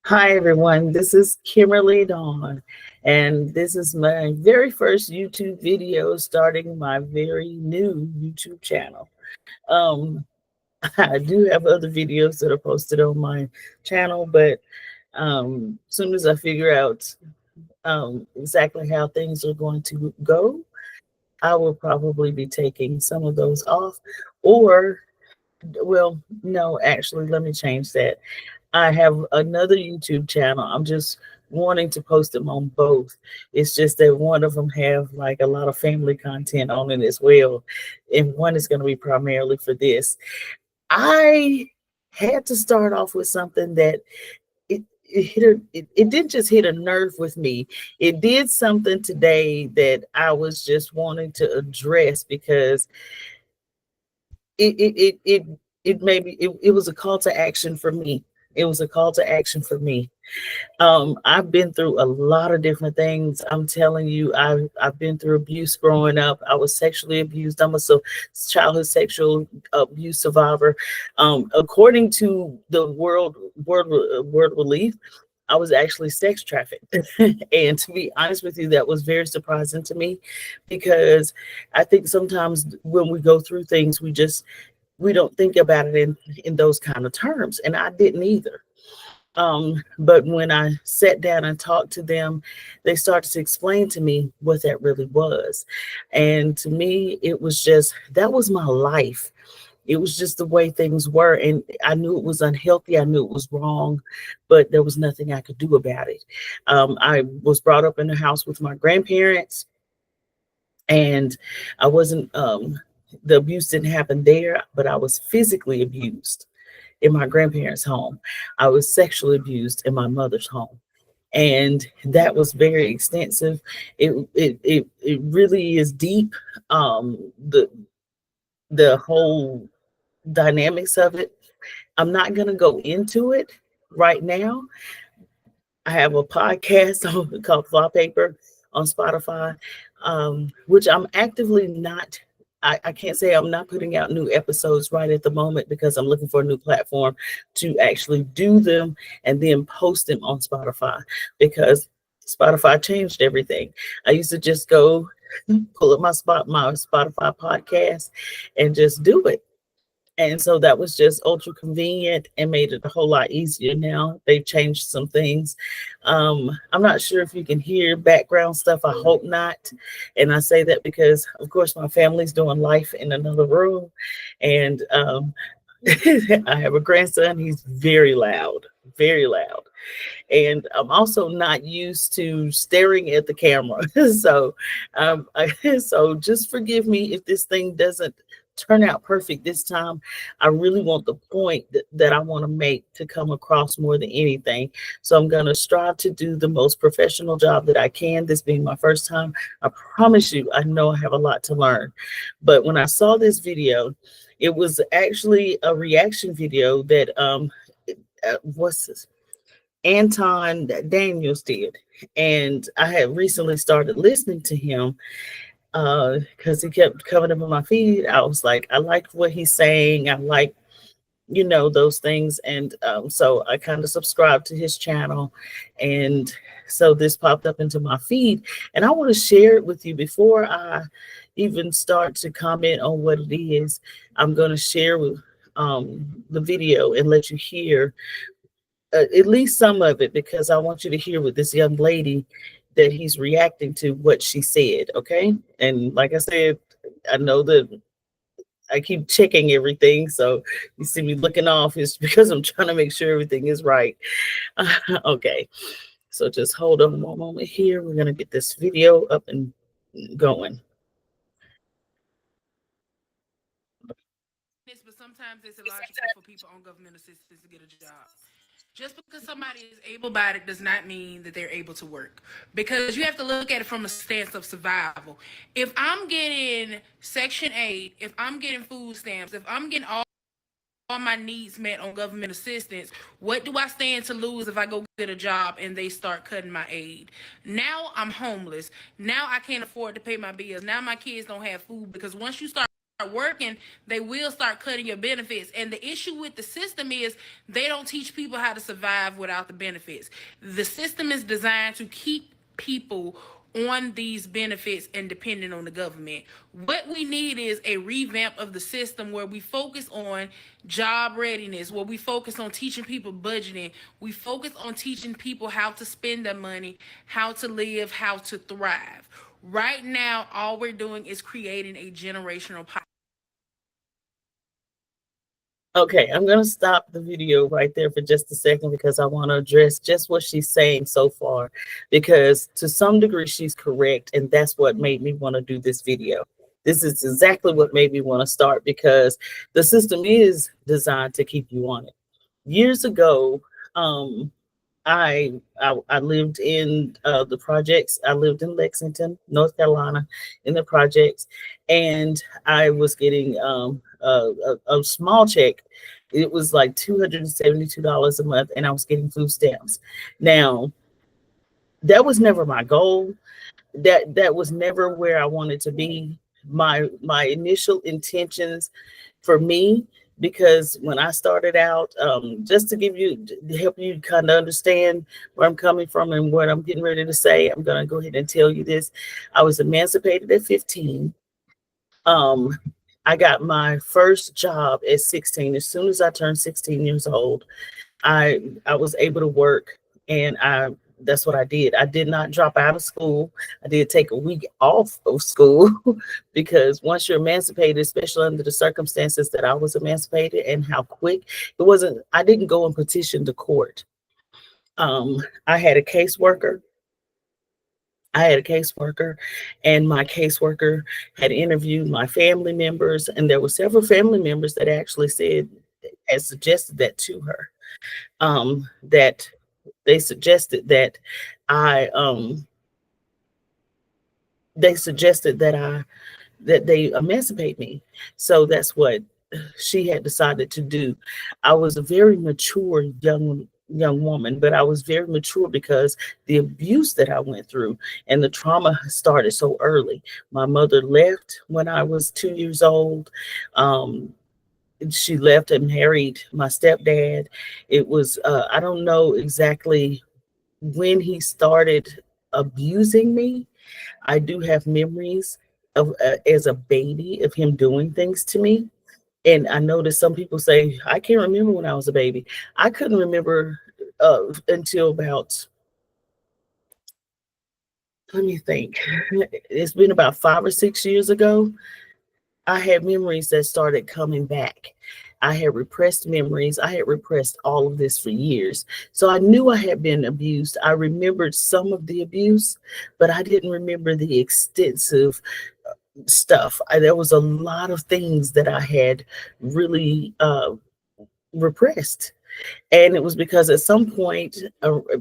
Hi, everyone. This is Kimmerly Dawn, and this is my very first YouTube video starting my very new YouTube channel. Um, I do have other videos that are posted on my channel, but as soon as I figure out exactly how things are going to go, I will probably be taking some of those off. Or, well, no, actually, let me change that. I have another YouTube channel. I'm just wanting to post them on both. It's just that one of them have like a lot of family content on it as well, and one is going to be primarily for this. I had to start off with something that it didn't just hit a nerve with me. It did something today that I was just wanting to address because it it it it, it made me it was a call to action for me. It was a call to action for me. I've been through a lot of different things. I'm telling you, I've been through abuse growing up. I was sexually abused. I'm a childhood sexual abuse survivor. According to the world relief, I was actually sex trafficked. And to be honest with you, that was very surprising to me because I think sometimes when we go through things, we don't think about it in those kind of terms, and I didn't either. But when I sat down and talked to them, they started to explain to me what that really was. And to me, it was just that was my life. It was just the way things were. And I knew it was unhealthy. I knew it was wrong, but there was nothing I could do about it. I was brought up in the house with my grandparents, and I wasn't, the abuse didn't happen there, but I was physically abused in my grandparents' home. I was sexually abused in my mother's home. And that was very extensive. It really is deep. The whole dynamics of it. I'm not gonna go into it right now. I have a podcast called Fly Paper on Spotify, which I'm actively not. I can't say I'm not putting out new episodes right at the moment because I'm looking for a new platform to actually do them and then post them on Spotify because Spotify changed everything. I used to just go pull up my Spotify podcast and just do it, and so that was just ultra convenient and made it a whole lot easier now. They've changed some things. I'm not sure if you can hear background stuff. I hope not. And I say that because, of course, my family's doing life in another room. And I have a grandson. He's very loud, very loud. And I'm also not used to staring at the camera. So, so just forgive me if this thing doesn't turn out perfect this time. I really want the point that I want to make to come across more than anything. So I'm going to strive to do the most professional job that I can. This being my first time, I promise you, I know I have a lot to learn. But when I saw this video, it was actually a reaction video that what's this? Anton Daniels did. And I had recently started listening to him because he kept coming up on my feed. I was like, I like what he's saying. I like, those things. And so I kind of subscribed to his channel. And so this popped up into my feed. And I want to share it with you before I even start to comment on what it is. I'm going to share with the video and let you hear at least some of it because I want you to hear what this young lady that he's reacting to what she said. Okay. And like I said, I know that I keep checking everything. So you see me looking off is because I'm trying to make sure everything is right. Okay. So just hold on one moment here. We're going to get this video up and going. But sometimes it's illogical for people on government assistance to get a job. Just because somebody is able-bodied does not mean that they're able to work. Because you have to look at it from a stance of survival. If I'm getting Section 8, if I'm getting food stamps, if I'm getting all my needs met on government assistance, what do I stand to lose if I go get a job and they start cutting my aid? Now I'm homeless. Now I can't afford to pay my bills. Now my kids don't have food because once you start working, they will start cutting your benefits. And the issue with the system is they don't teach people how to survive without the benefits. The system is designed to keep people on these benefits and depending on the government. What we need is a revamp of the system where we focus on job readiness, where we focus on teaching people budgeting, we focus on teaching people how to spend their money, how to live, how to thrive. Right now, all we're doing is creating a generational poverty. Okay, I'm going to stop the video right there for just a second because I want to address just what she's saying so far, because to some degree she's correct, and that's what made me want to do this video. This is exactly what made me want to start, because the system is designed to keep you on it. Years ago, um, I lived in the projects. I lived in Lexington, North Carolina, in the projects, and I was getting a small check. It was like $272 a month, and I was getting food stamps. Now, that was never my goal. That was never where I wanted to be. My initial intentions for me, because when I started out, just to give you, to help you kind of understand where I'm coming from and what I'm getting ready to say, I'm going to go ahead and tell you this. I was emancipated at 15. Um, I got my first job at 16. As soon as I turned 16 years old, I was able to work, and I that's what I did. I did not drop out of school. I did take a week off of school because once you're emancipated, especially under the circumstances that I was emancipated and how quick it wasn't, I didn't go and petition the court. I had a caseworker. I had a caseworker, and my caseworker had interviewed my family members, and there were several family members that actually said, had suggested that to her, that they suggested that I they suggested that they emancipate me. So that's what she had decided to do. I was a very mature young woman, but I was very mature because the abuse that I went through and the trauma started so early. My mother left when I was 2 years old. Um, she left and married my stepdad. It was I don't know exactly when he started abusing me. I do have memories of as a baby of him doing things to me. And I know that some people say, I can't remember when I was a baby. I couldn't remember until about, let me think, it's been about 5 or 6 years ago. I had memories that started coming back. I had repressed memories. I had repressed all of this for years. So I knew I had been abused. I remembered some of the abuse, but I didn't remember the extensive stuff. There was a lot of things that I had really repressed. And it was because at some point,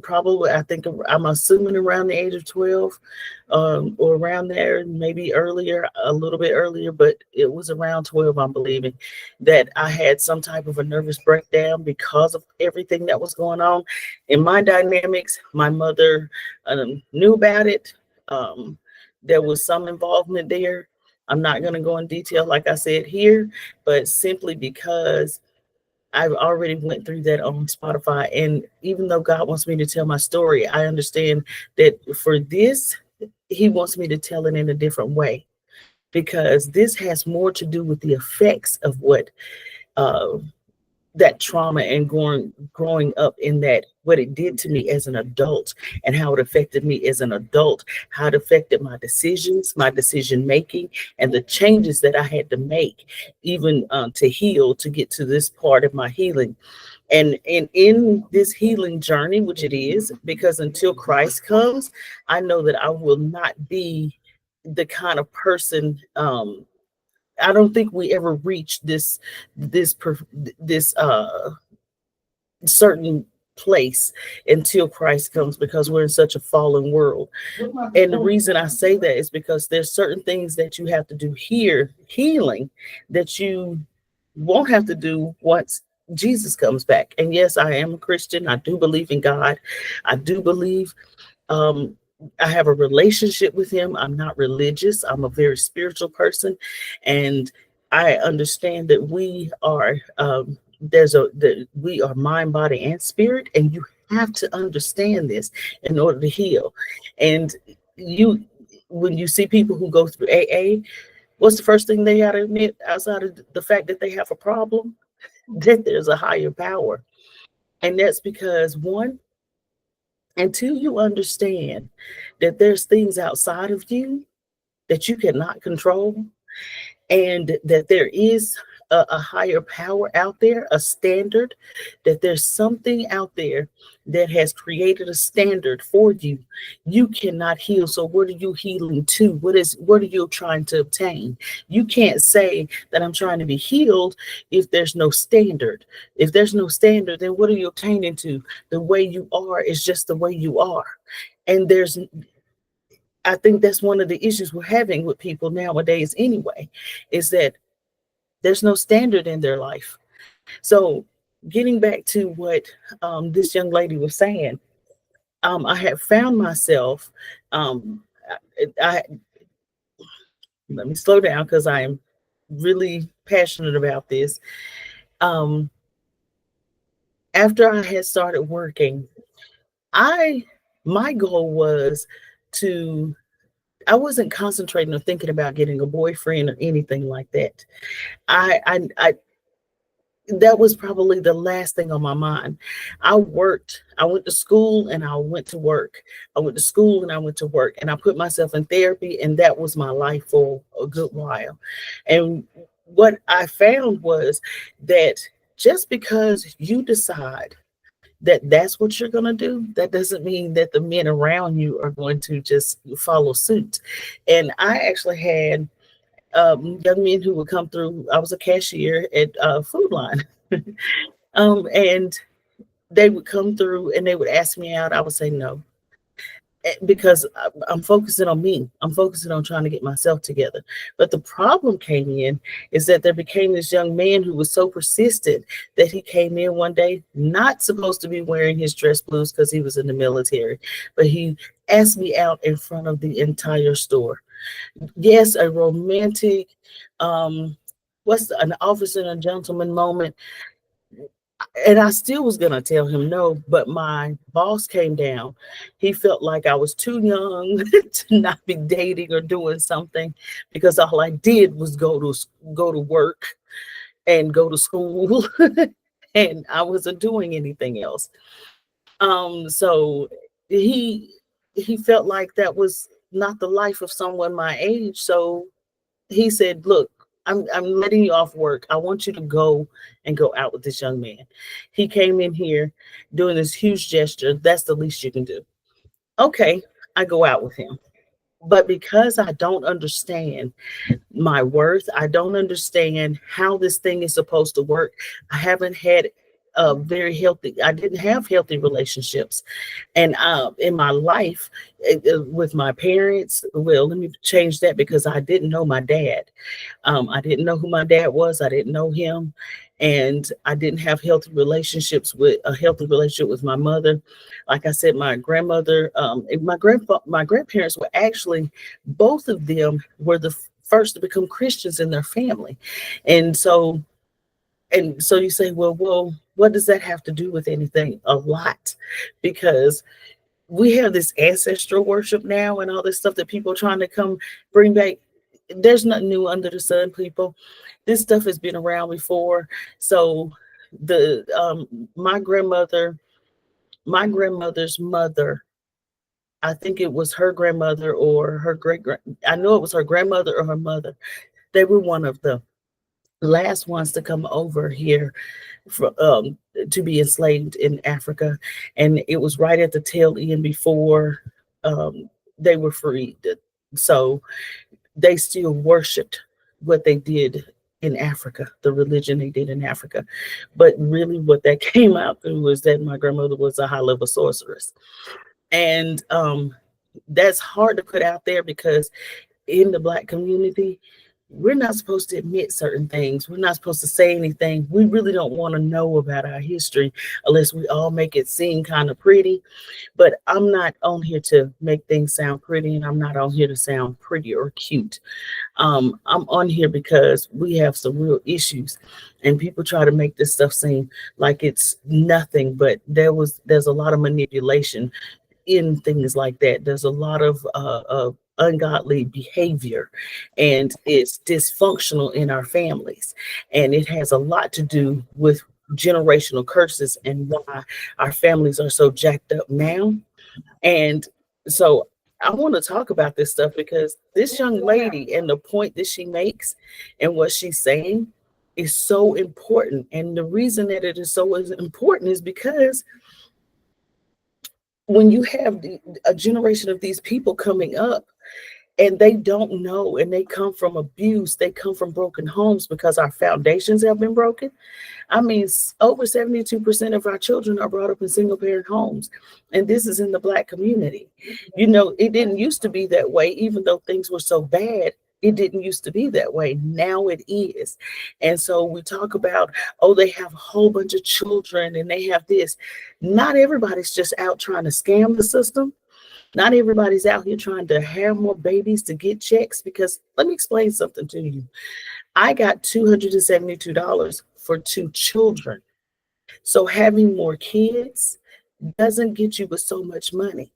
probably, I think I'm assuming around the age of 12, or around there, maybe earlier, a little bit earlier, but it was around 12, I'm believing, that I had some type of a nervous breakdown because of everything that was going on. In my dynamics, my mother knew about it. There was some involvement there. I'm not going to go in detail, like I said here, but simply because I've already went through that on Spotify. And even though God wants me to tell my story, I understand that for this, he wants me to tell it in a different way, because this has more to do with the effects of what uh, that trauma and growing up in that, what it did to me as an adult and how it affected me as an adult, how it affected my decisions, my decision making, and the changes that I had to make, even to heal, to get to this part of my healing. And in this healing journey, which it is, because until Christ comes, I know that I will not be the kind of person, I don't think we ever reach this this certain place until Christ comes, because we're in such a fallen world. And the reason I say that is because there's certain things that you have to do here, healing, that you won't have to do once Jesus comes back. And yes, I am a Christian. I do believe in God. I do believe, um, I have a relationship with him. I'm not religious. I'm a very spiritual person. And I understand that we are we are mind, body, and spirit, and you have to understand this in order to heal. And you, when you see people who go through AA, what's the first thing they got to admit outside of the fact that they have a problem? That there's a higher power, and that's because one, until you understand that there's things outside of you that you cannot control, and that there is a higher power out there, a standard, that there's something out there that has created a standard for you. You cannot heal. So what are you healing to? What are you trying to obtain? You can't say that I'm trying to be healed if there's no standard. If there's no standard, then what are you obtaining to? The way you are is just the way you are. And I think that's one of the issues we're having with people nowadays anyway, is that there's no standard in their life. So getting back to what this young lady was saying, I have found myself, um, I let me slow down because I am really passionate about this. Um, After I had started working, I my goal was to I wasn't concentrating or thinking about getting a boyfriend or anything like that. I that was probably the last thing on my mind. I worked, I went to school and I went to work. I went to school and I went to work, and I put myself in therapy, and that was my life for a good while. And what I found was that just because you decide that that's what you're going to do, that doesn't mean that the men around you are going to just follow suit. And I actually had young men who would come through. I was a cashier at Food Line, and they would come through and they would ask me out. I would say no, because I'm focusing on me. I'm focusing on trying to get myself together. But the problem came in is that there became this young man who was so persistent that he came in one day, not supposed to be wearing his dress blues because he was in the military, but he asked me out in front of the entire store. Yes, a romantic, an officer and a gentleman moment. And I still was gonna tell him no, but my boss came down. He felt like I was too young to not be dating or doing something, because all I did was go to work and go to school, and I wasn't doing anything else. So he he felt like that was not the life of someone my age. So he said, "Look, I'm letting you off work. I want you to go out with this young man." He came in here doing this huge gesture. That's the least you can do. Okay, I go out with him. But because I don't understand my worth, I don't understand how this thing is supposed to work. I haven't had a very healthy, I didn't have healthy relationships. And in my life, with my parents, well, let me change that, because I didn't know my dad. I didn't know who my dad was. I didn't know him, and I didn't have a healthy relationship with my mother. Like I said, my grandmother, and my grandparents were actually, both of them were the first to become Christians in their family, and so you say, well, what does that have to do with anything? A lot, because we have this ancestral worship now and all this stuff that people are trying to come bring back. There's nothing new under the sun, people. This stuff has been around before. So the my grandmother's mother, I think it was her grandmother or her I know it was her grandmother or her mother. They were one of the last ones to come over here for, to be enslaved in Africa, and it was right at the tail end before they were freed. So they still worshipped what they did in Africa, the religion they did in Africa. But really, what that came out through was that my grandmother was a high level sorceress, and that's hard to put out there, because in the Black community, we're not supposed to admit certain things. We're not supposed to say anything. We really don't want to know about our history unless we all make it seem kind of pretty. But I'm not on here to make things sound pretty, and I'm not on here to sound pretty or cute. I'm on here because we have some real issues, and people try to make this stuff seem like it's nothing. But there's a lot of manipulation in things like that. There's a lot of ungodly behavior, and it's dysfunctional in our families, and it has a lot to do with generational curses and why our families are so jacked up now. And so I want to talk about this stuff because this young lady and the point that she makes and what she's saying is so important. And the reason that it is so important is because when you have a generation of these people coming up and they don't know, and they come from abuse, they come from broken homes because our foundations have been broken. I mean, over 72% of our children are brought up in single parent homes, and this is in the Black community. You know, it didn't used to be that way, even though things were so bad. It didn't used to be that way. Now it is. And so we talk about, oh, they have a whole bunch of children and they have this. Not everybody's just out trying to scam the system. Not everybody's out here trying to have more babies to get checks, because let me explain something to you. I got $272 for two children. So having more kids doesn't get you with so much money.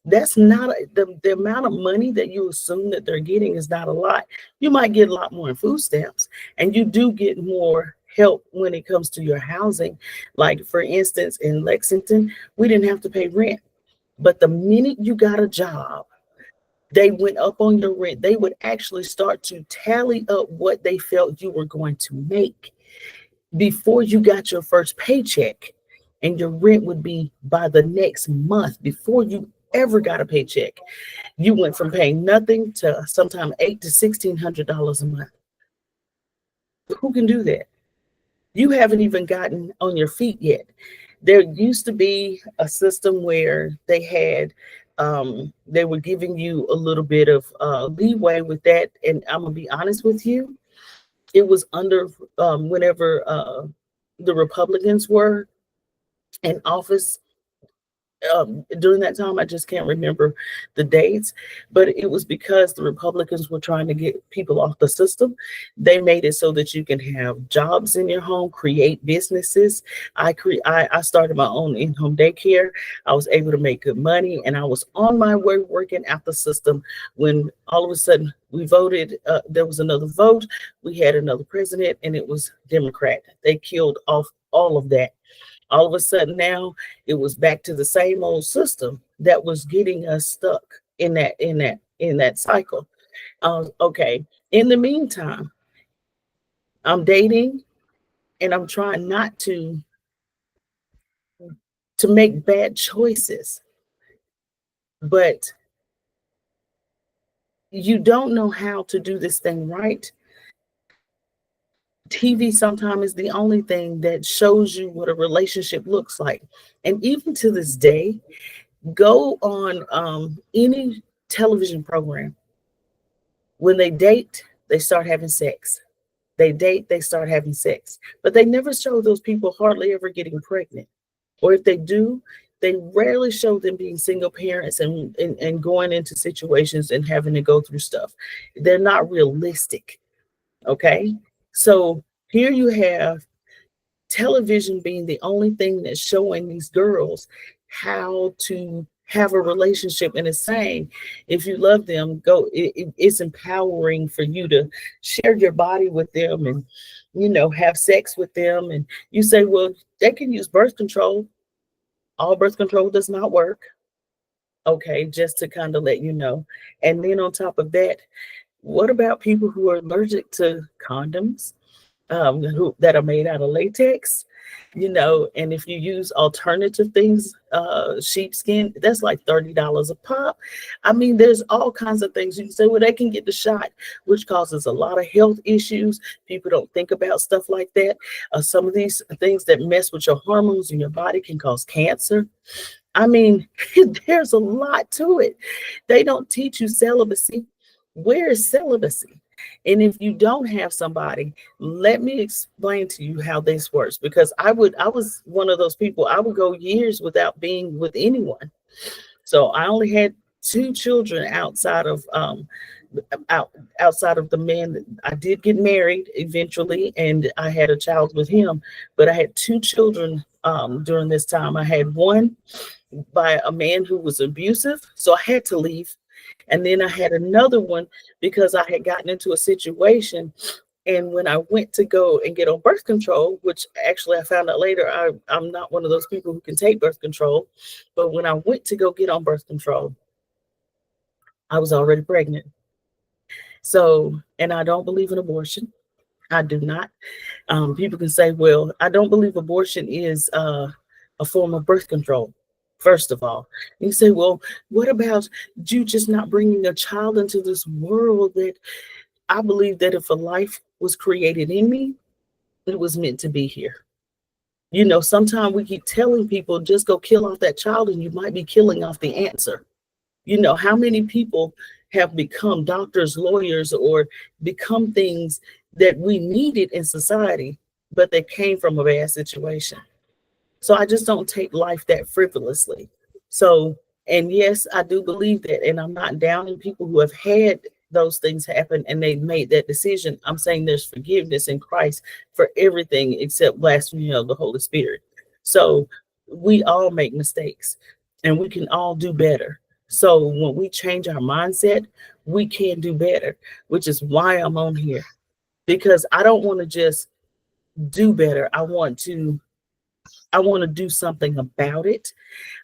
That's not the amount of money that you assume that they're getting is not a lot. You might get a lot more in food stamps, and you do get more help when it comes to your housing. Like, for instance, in Lexington, we didn't have to pay rent. But the minute you got a job, they went up on your rent. They would actually start to tally up what they felt you were going to make before you got your first paycheck. And your rent would be by the next month before you ever got a paycheck. You went from paying nothing to sometimes $800 to $1,600 a month. Who can do that? You haven't even gotten on your feet yet. There used to be a system where they were giving you a little bit of leeway with that. And I'm gonna be honest with you, it was under whenever the Republicans were in office. During that time, I just can't remember the dates, but it was because the Republicans were trying to get people off the system. They made it so that you can have jobs in your home, create businesses. I started my own in-home daycare. I was able to make good money, and I was on my way working out the system when all of a sudden we voted. There was another vote. We had another president, and it was Democrat. They killed off all of that. All of a sudden now it was back to the same old system that was getting us stuck in that cycle. Okay. In the meantime, I'm dating, and I'm trying not to make bad choices, but you don't know how to do this thing right. TV sometimes is the only thing that shows you what a relationship looks like. And even to this day, go on any television program. When they date, they start having sex. They date, they start having sex. But they never show those people hardly ever getting pregnant. Or if they do, they rarely show them being single parents and going into situations and having to go through stuff. They're not realistic. Okay. So here you have television being the only thing that's showing these girls how to have a relationship, and it's saying if you love them, go. It's empowering for you to share your body with them, and have sex with them. And you say, well, they can use birth control. All birth control does not work. Okay, just to kind of let you know. And then on top of that, what about people who are allergic to condoms, who that are made out of latex? And if you use alternative things, sheepskin, that's like $30 a pop. I mean, there's all kinds of things. You can say, well, they can get the shot, which causes a lot of health issues. People don't think about stuff like that. Some of these things that mess with your hormones in your body can cause cancer. I mean, there's a lot to it. They don't teach you celibacy. Where is celibacy? And if you don't have somebody, let me explain to you how this works, because I was one of those people. I would go years without being with anyone. So I only had two children out, outside of the man. I did get married eventually, and I had a child with him, but I had two children during this time. I had one by a man who was abusive, so I had to leave. And then I had another one because I had gotten into a situation. And when I went to go and get on birth control, which actually I found out later, I'm not one of those people who can take birth control. But when I went to go get on birth control, I was already pregnant. So, and I don't believe in abortion. I do not. People can say, well, I don't believe abortion is a form of birth control, first of all. And you say, well, what about you just not bringing a child into this world? That I believe that if a life was created in me, it was meant to be here. You know, sometimes we keep telling people just go kill off that child, and you might be killing off the answer. You know, how many people have become doctors, lawyers, or become things that we needed in society, but they came from a bad situation. So I just don't take life that frivolously. So, and yes, I do believe that. And I'm not downing people who have had those things happen and they made that decision. I'm saying there's forgiveness in Christ for everything except blasphemy of the Holy Spirit. So we all make mistakes and we can all do better. So when we change our mindset, we can do better, which is why I'm on here, because I don't want to just do better. I want to do something about it.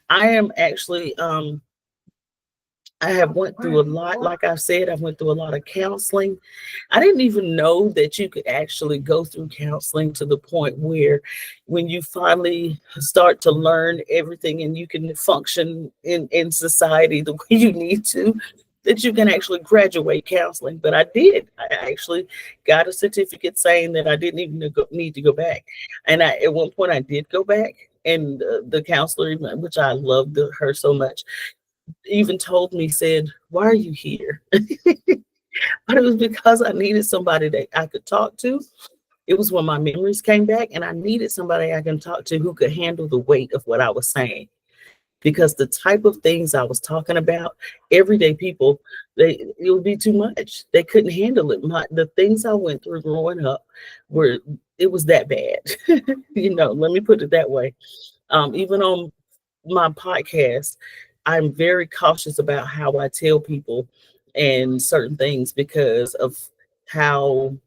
I am actually I have went through a lot. Like I said, I went through a lot of counseling. I didn't even know that you could actually go through counseling to the point where when you finally start to learn everything and you can function in society the way you need to, that you can actually graduate counseling. But I did. I actually got a certificate saying that I didn't even need to go back. And at one point I did go back, and the counselor, which I loved her so much, even told me, said, "Why are you here?" But it was because I needed somebody that I could talk to. It was when my memories came back, and I needed somebody I can talk to who could handle the weight of what I was saying. Because the type of things I was talking about, everyday people, it would be too much. They couldn't handle it. The things I went through growing up were it was that bad. Let me put it that way. Even on my podcast, I'm very cautious about how I tell people and certain things because of how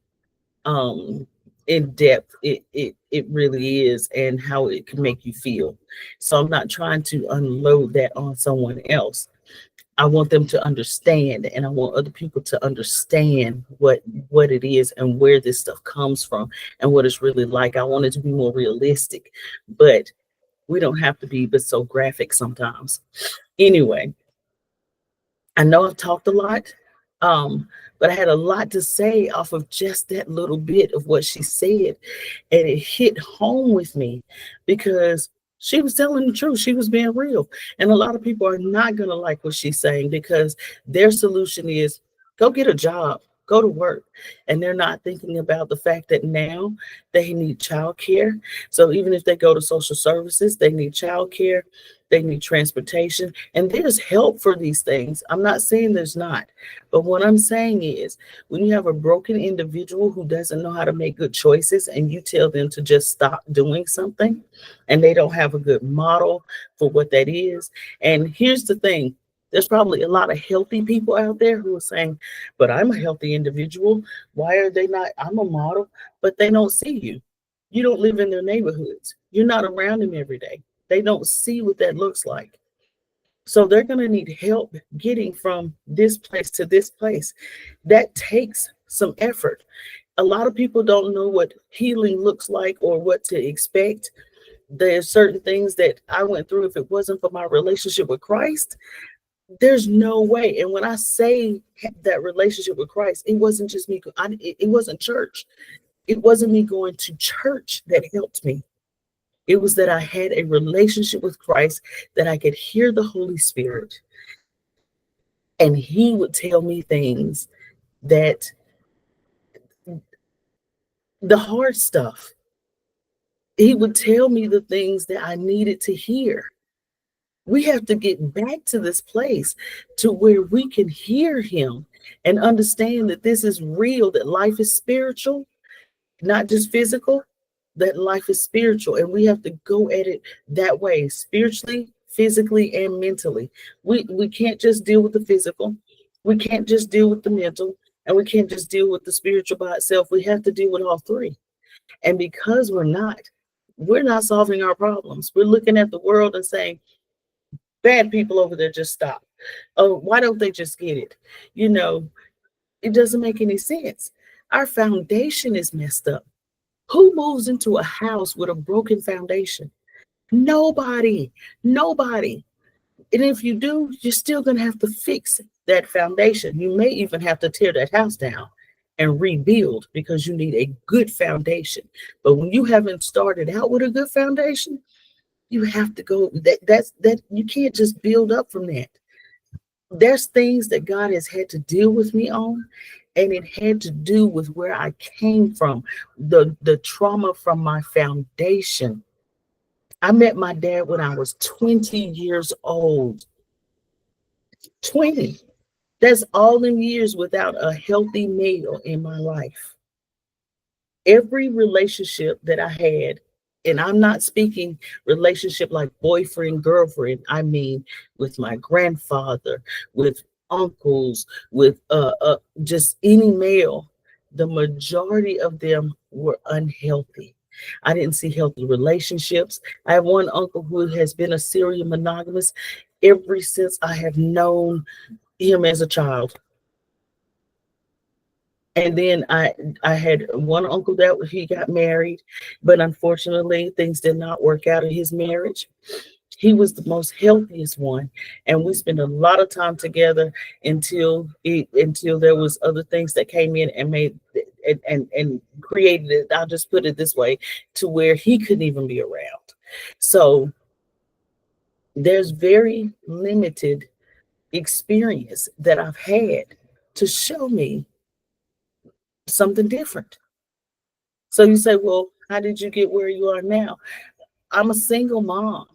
um in depth it really is and how it can make you feel. So I'm not trying to unload that on someone else. I want them to understand, and I want other people to understand what it is and where this stuff comes from and what it's really like. I want it to be more realistic, but we don't have to be but so graphic sometimes. Anyway, I know I've talked a lot, um, but I had a lot to say off of just that little bit of what she said. And it hit home with me because she was telling the truth. She was being real. And a lot of people are not going to like what she's saying because their solution is go get a job, go to work. And they're not thinking about the fact that now they need childcare. So even if they go to social services, they need childcare, they need transportation, and there's help for these things. I'm not saying there's not, but what I'm saying is when you have a broken individual who doesn't know how to make good choices and you tell them to just stop doing something and they don't have a good model for what that is. And here's the thing, there's probably a lot of healthy people out there who are saying, but I'm a healthy individual. Why are they not? I'm a model, but they don't see you. You don't live in their neighborhoods. You're not around them every day. They don't see what that looks like. So they're going to need help getting from this place to this place. That takes some effort. A lot of people don't know what healing looks like or what to expect. There's certain things that I went through. If it wasn't for my relationship with Christ, there's no way. And when I say that relationship with Christ, it wasn't just me. It wasn't church. It wasn't me going to church that helped me. It was that I had a relationship with Christ, that I could hear the Holy Spirit, and He would tell me things that the hard stuff. He would tell me the things that I needed to hear. We have to get back to this place to where we can hear him and understand that this is real, that life is spiritual, not just physical, that life is spiritual. And we have to go at it that way, spiritually, physically, and mentally. We can't just deal with the physical, we can't just deal with the mental, and we can't just deal with the spiritual by itself. We have to deal with all three. And because we're not solving our problems. We're looking at the world and saying, bad people over there, just stop. Oh, why don't they just get it? You know, it doesn't make any sense. Our foundation is messed up. Who moves into a house with a broken foundation? Nobody. Nobody. And if you do, you're still going to have to fix that foundation. You may even have to tear that house down and rebuild because you need a good foundation. But when you haven't started out with a good foundation, you have to go that you can't just build up from that. There's things that God has had to deal with me on, and it had to do with where I came from, the trauma from my foundation. I met my dad when I was 20 years old. 20. That's all them years without a healthy male in my life. Every relationship that I had, and I'm not speaking relationship like boyfriend, girlfriend, I mean with my grandfather, with uncles, with just any male, the majority of them were unhealthy. I didn't see healthy relationships. I have one uncle who has been a serial monogamous ever since I have known him as a child. And then I had one uncle that he got married, but unfortunately things did not work out in his marriage. He was the most healthiest one, and we spent a lot of time together until there was other things that came in and made and created it. I'll just put it this way, to where he couldn't even be around. So there's very limited experience that I've had to show me something different. So you say, well, how did you get where you are now? I'm a single mom.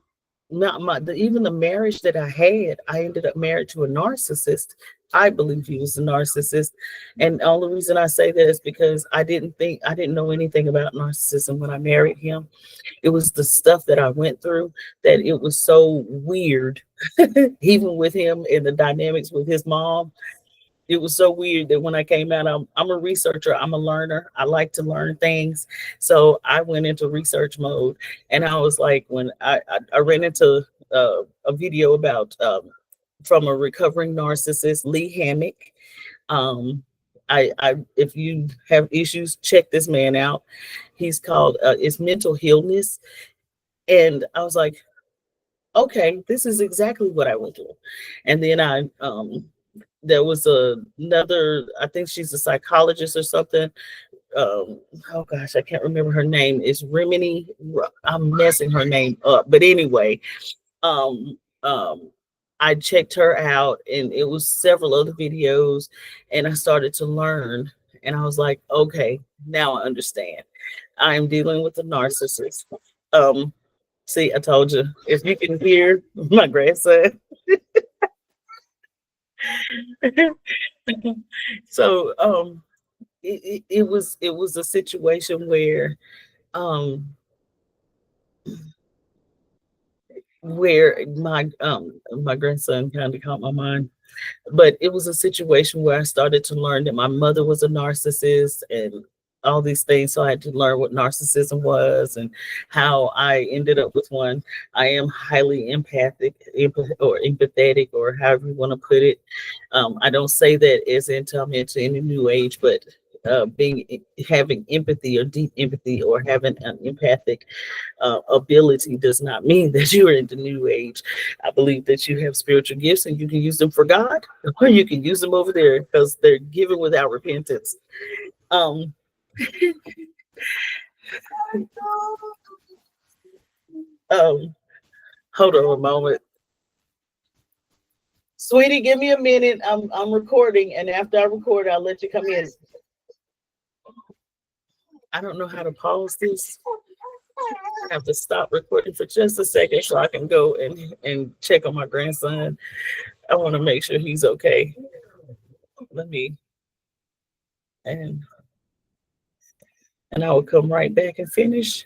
Not even the marriage that I had, I ended up married to a narcissist. I believe he was a narcissist. And the only reason I say that is because I didn't know anything about narcissism when I married him. It was the stuff that I went through that it was so weird, even with him and the dynamics with his mom. It was so weird that when I came out, I'm a researcher, I'm a learner. I like to learn things. So I went into research mode, and I was like, when I ran into a video about from a recovering narcissist, Lee Hammock. I if you have issues, check this man out. He's called it's mental illness. And I was like, okay, this is exactly what I went through. And then there was another, I think she's a psychologist or something. Oh gosh, I can't remember her name. It's Remini. I'm messing her name up. But anyway, um, um, I checked her out, and it was several other videos, and I started to learn. And I was like, okay, now I understand. I am dealing with a narcissist. Um, See, I told you. If you can hear my grandson. So it was a situation um where my grandson kind of caught my mind. But it was a situation where I started to learn that my mother was a narcissist and all these things. So I had to learn what narcissism was and how I ended up with one. I am highly or empathetic, or however you want to put it. I don't say that as into I'm into any new age, but having empathy or deep empathy or having an empathic ability does not mean that you are in the new age. I believe that you have spiritual gifts and you can use them for God, or you can use them over there because they're given without repentance. Um, um, Hold on a moment. Sweetie, give me a minute. I'm recording, and after I record, I'll let you come in. I don't know how to pause this. I have to stop recording for just a second so I can go and check on my grandson. I want to make sure he's okay. Let me and and I will come right back and finish.